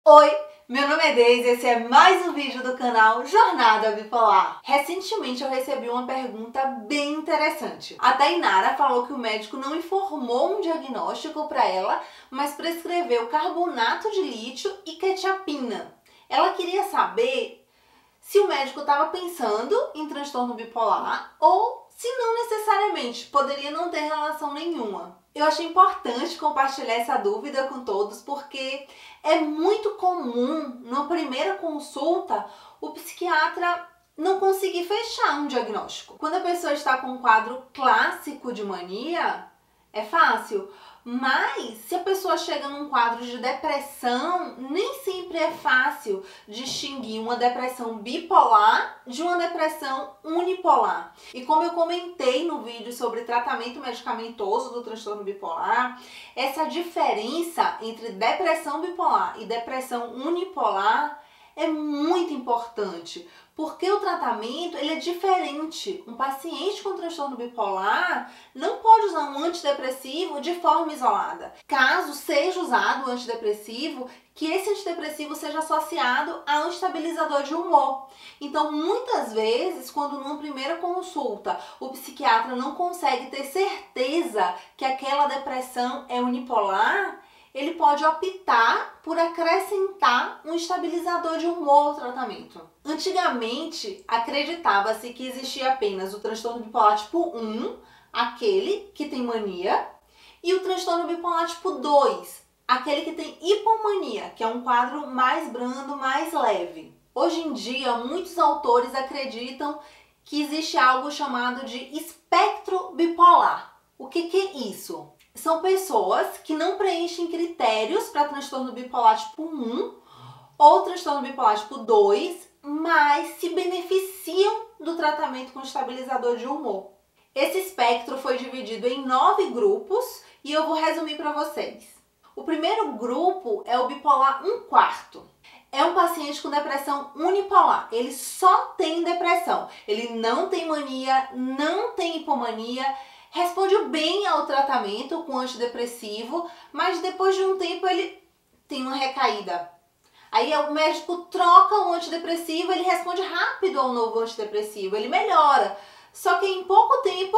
Oi, meu nome é Deise e esse é mais um vídeo do canal Jornada Bipolar. Recentemente eu recebi uma pergunta bem interessante. A Tainara falou que o médico não informou um diagnóstico para ela, mas prescreveu carbonato de lítio e quetiapina. Ela queria saber se o médico estava pensando em transtorno bipolar ou se não necessariamente, poderia não ter relação nenhuma. Eu achei importante compartilhar essa dúvida com todos porque é muito comum, na primeira consulta, o psiquiatra não conseguir fechar um diagnóstico. Quando a pessoa está com um quadro clássico de mania, é fácil. Mas se a pessoa chega num quadro de depressão, nem sempre é fácil distinguir uma depressão bipolar de uma depressão unipolar. E como eu comentei no vídeo sobre tratamento medicamentoso do transtorno bipolar, essa diferença entre depressão bipolar e depressão unipolar é muito importante, porque o tratamento ele é diferente. Um paciente com transtorno bipolar não pode usar um antidepressivo de forma isolada. Caso seja usado o antidepressivo, que esse antidepressivo seja associado a um estabilizador de humor. Então, muitas vezes, quando numa primeira consulta o psiquiatra não consegue ter certeza que aquela depressão é unipolar, ele pode optar por acrescentar um estabilizador de humor ao tratamento. Antigamente, acreditava-se que existia apenas o transtorno bipolar tipo 1, aquele que tem mania, e o transtorno bipolar tipo 2, aquele que tem hipomania, que é um quadro mais brando, mais leve. Hoje em dia, muitos autores acreditam que existe algo chamado de espectro bipolar. O que é isso? São pessoas que não preenchem critérios para transtorno bipolar tipo 1 ou transtorno bipolar tipo 2, mas se beneficiam do tratamento com estabilizador de humor. Esse espectro foi dividido em 9 grupos e eu vou resumir para vocês. O primeiro grupo é o bipolar 1/4. É um paciente com depressão unipolar. Ele só tem depressão. Ele não tem mania, não tem hipomania, responde bem ao tratamento com antidepressivo, mas depois de um tempo ele tem uma recaída. Aí o médico troca o antidepressivo, ele responde rápido ao novo antidepressivo, ele melhora. Só que em pouco tempo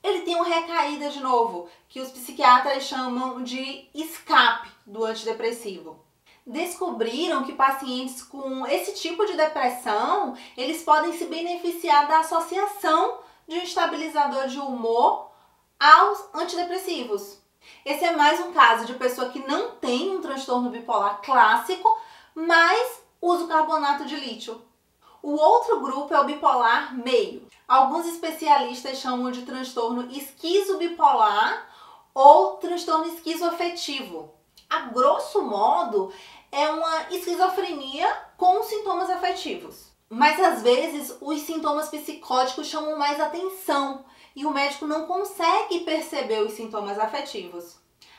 ele tem uma recaída de novo, que os psiquiatras chamam de escape do antidepressivo. Descobriram que pacientes com esse tipo de depressão, eles podem se beneficiar da associação de um estabilizador de humor aos antidepressivos. Esse é mais um caso de pessoa que não tem um transtorno bipolar clássico, mas usa o carbonato de lítio. O outro grupo é o bipolar meio. Alguns especialistas chamam de transtorno esquizobipolar ou transtorno esquizoafetivo. A grosso modo, é uma esquizofrenia com sintomas afetivos. Mas às vezes os sintomas psicóticos chamam mais atenção e o médico não consegue perceber os sintomas afetivos.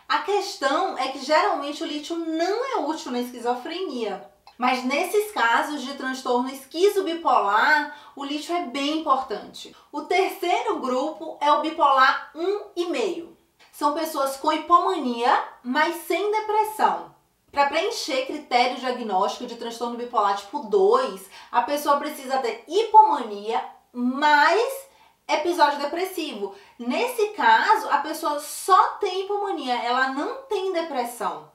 A questão é que geralmente o lítio não é útil na esquizofrenia. Mas nesses casos de transtorno esquizobipolar, o lítio é bem importante. O terceiro grupo é o bipolar 1,5. São pessoas com hipomania, mas sem depressão. Para preencher critério diagnóstico de transtorno bipolar tipo 2, a pessoa precisa ter hipomania mais episódio depressivo. Nesse caso, a pessoa só tem hipomania, ela não tem depressão.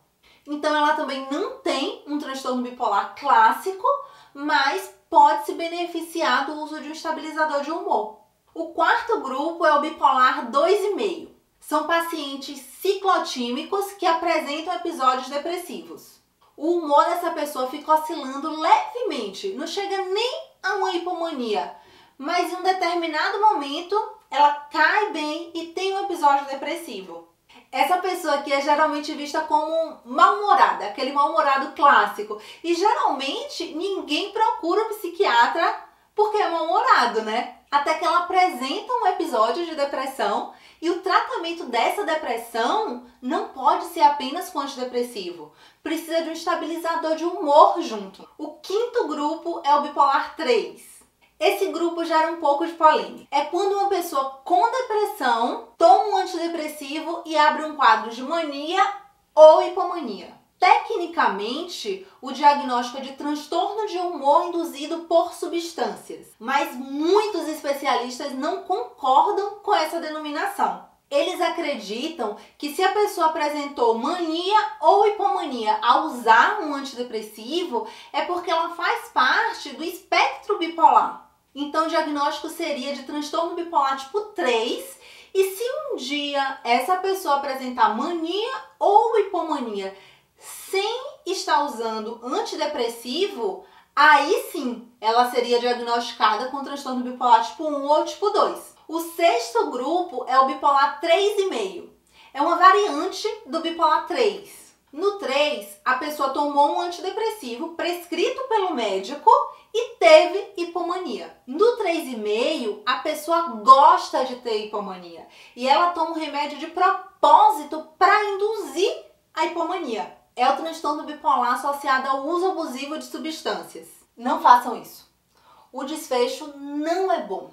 Então ela também não tem um transtorno bipolar clássico, mas pode se beneficiar do uso de um estabilizador de humor. O quarto grupo é o bipolar 2,5. São pacientes ciclotímicos que apresentam episódios depressivos. O humor dessa pessoa fica oscilando levemente, não chega nem a uma hipomania, mas em um determinado momento ela cai bem e tem um episódio depressivo. Essa pessoa aqui é geralmente vista como mal-humorada, aquele mal-humorado clássico. E geralmente ninguém procura um psiquiatra porque é mal-humorado, né? Até que ela apresenta um episódio de depressão e o tratamento dessa depressão não pode ser apenas com antidepressivo. Precisa de um estabilizador de humor junto. O quinto grupo é o bipolar 3. Esse grupo gera um pouco de polêmica. É quando uma pessoa com depressão toma um antidepressivo e abre um quadro de mania ou hipomania. Tecnicamente, o diagnóstico é de transtorno de humor induzido por substâncias, mas muitos especialistas não concordam com essa denominação. Eles acreditam que se a pessoa apresentou mania ou hipomania ao usar um antidepressivo, é porque ela faz parte do espectro bipolar. Então, o diagnóstico seria de transtorno bipolar tipo 3, e se um dia essa pessoa apresentar mania ou hipomania sem estar usando antidepressivo, aí sim ela seria diagnosticada com transtorno bipolar tipo 1 ou tipo 2. O sexto grupo é o bipolar 3,5. É uma variante do bipolar 3. No 3, a pessoa tomou um antidepressivo prescrito pelo médico e teve hipomania. No 3,5, a pessoa gosta de ter hipomania e ela toma um remédio de propósito para induzir a hipomania. É o transtorno bipolar associado ao uso abusivo de substâncias. Não façam isso. O desfecho não é bom.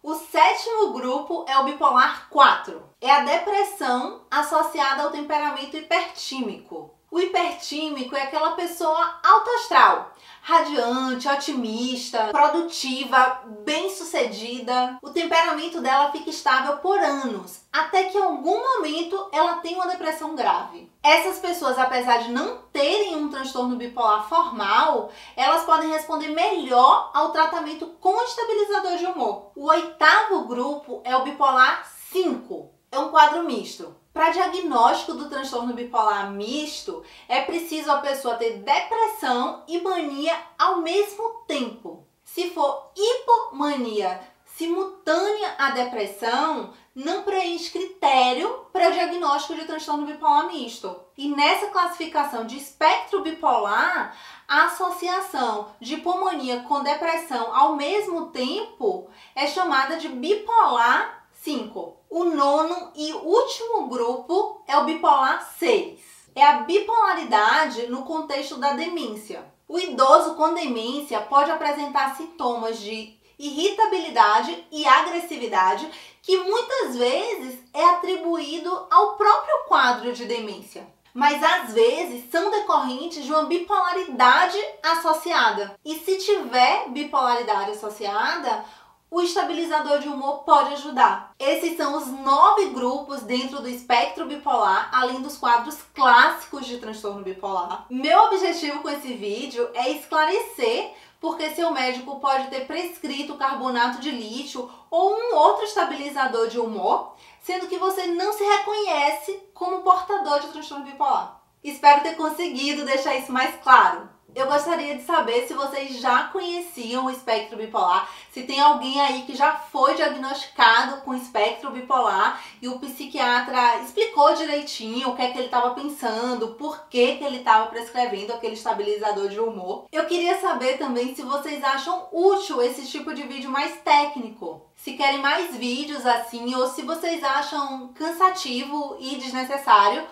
O sétimo grupo é o bipolar 4. É a depressão associada ao temperamento hipertímico. O hipertímico é aquela pessoa alto astral, radiante, otimista, produtiva, bem-sucedida. O temperamento dela fica estável por anos, até que em algum momento ela tem uma depressão grave. Essas pessoas, apesar de não terem um transtorno bipolar formal, elas podem responder melhor ao tratamento com estabilizador de humor. O oitavo grupo é o bipolar 5. É um quadro misto. Para diagnóstico do transtorno bipolar misto, é preciso a pessoa ter depressão e mania ao mesmo tempo. Se for hipomania simultânea à depressão, não preenche critério para diagnóstico de transtorno bipolar misto. E nessa classificação de espectro bipolar, a associação de hipomania com depressão ao mesmo tempo é chamada de bipolar 5. O nono e último grupo é o bipolar 6. É a bipolaridade no contexto da demência. O idoso com demência pode apresentar sintomas de irritabilidade e agressividade que muitas vezes é atribuído ao próprio quadro de demência. Mas às vezes são decorrentes de uma bipolaridade associada. E se tiver bipolaridade associada, o estabilizador de humor pode ajudar. Esses são os 9 grupos dentro do espectro bipolar, além dos quadros clássicos de transtorno bipolar. Meu objetivo com esse vídeo é esclarecer porque seu médico pode ter prescrito carbonato de lítio ou um outro estabilizador de humor, sendo que você não se reconhece como portador de transtorno bipolar. Espero ter conseguido deixar isso mais claro. Eu gostaria de saber se vocês já conheciam o espectro bipolar, se tem alguém aí que já foi diagnosticado com espectro bipolar e o psiquiatra explicou direitinho o que é que ele estava pensando, por que ele estava prescrevendo aquele estabilizador de humor. Eu queria saber também se vocês acham útil esse tipo de vídeo mais técnico, se querem mais vídeos assim ou se vocês acham cansativo e desnecessário,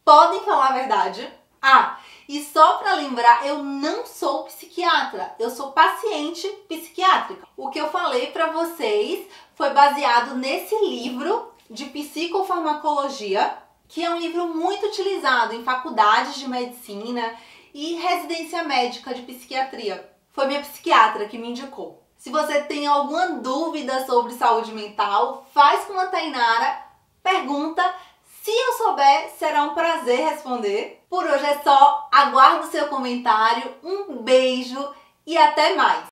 podem falar a verdade. E só para lembrar, eu não sou psiquiatra, eu sou paciente psiquiátrica. O que eu falei para vocês foi baseado nesse livro de psicofarmacologia, que é um livro muito utilizado em faculdades de medicina e residência médica de psiquiatria. Foi minha psiquiatra que me indicou. Se você tem alguma dúvida sobre saúde mental, faz como a Tainara, pergunta. Se eu souber, será um prazer responder. Por hoje é só, aguardo seu comentário, um beijo e até mais!